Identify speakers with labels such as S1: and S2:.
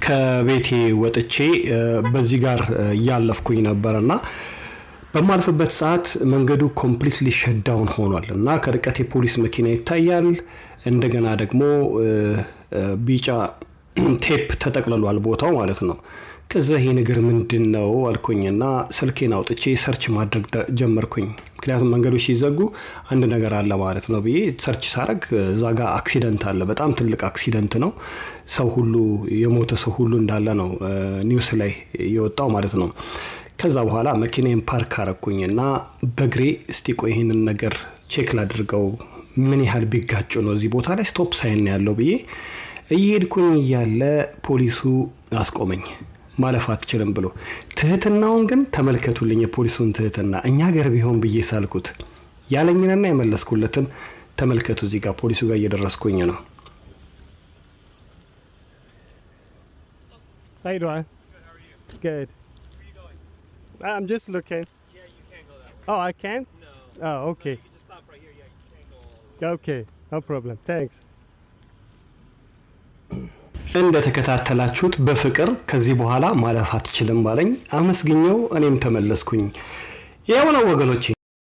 S1: ከቤቴ ወጥቼ በዚህ ጋር ያለፍኩኝ ነበርና በማልፈበት ሰዓት መንገዱ ኮምፕሊትሊ ሸትዳውን ሆኗል እና ከርቀት የፖሊስ መኪና ይታያል። እንደገና ደግሞ ቢጫ ቴፕ ተጠቅልሏል ቦታው ማለት ነው። ከዛ ይሄ ነገር ምንድነው አልኩኝና ስልኬን አውጥቼ ሰርች ማድረግ ጀመርኩኝ። ምክንያቱም መንገዶች ሲዘጉ አንድ ነገር አለ ማለት ነው ብዬ ሰርች ሳረግ እዛ ጋር አክሲደንት አለ። በጣም ትልቅ አክሲደንት ነው። ሰው ሁሉ የሞተ ሰው ሁሉ እንዳለ ነው ኒውስ ላይ የወጣው ማለት ነው። ከዛ በኋላ መኪናዬን ፓርክ አረኩኝና በግሬ እስቲ ቆይ ይሄንን ነገር ቼክ ላድርገው ምን ያህል ቢጋጭ ነው እዚህ ቦታ ላይ ስቶፕ ሳይን ያለው ብዬ እየሄድኩኝ ያለ ፖሊሱ አስቆመኝ። ማለፍ አትችልም ብሎ ትህትናውን ግን ተመልከቱልኝ። የፖሊሱን ትህትና እኛ ጋር ቢሆን ብዬ ሳልኩት ያለኝንና የመለስኩለትን ተመልከቱ። እዚህ ጋር ፖሊሱ ጋር እየደረስኩኝ ነው።
S2: How you doing?
S3: Good, how are you?
S2: Good.
S3: Where are you going?
S2: I'm just looking.
S3: Yeah, you can't go that way.
S2: Oh, I can?
S3: No.
S2: Oh, okay.
S3: You can just stop right here. Yeah, you can't go all the way.
S2: Okay, no problem. Thanks.
S1: እንደተከታተላችሁት በፍቅር ከዚህ በኋላ ማለፍ አትችልም ባለኝ አመስግኘው እኔም ተመለስኩኝ። ያው ነው ወገኖቼ።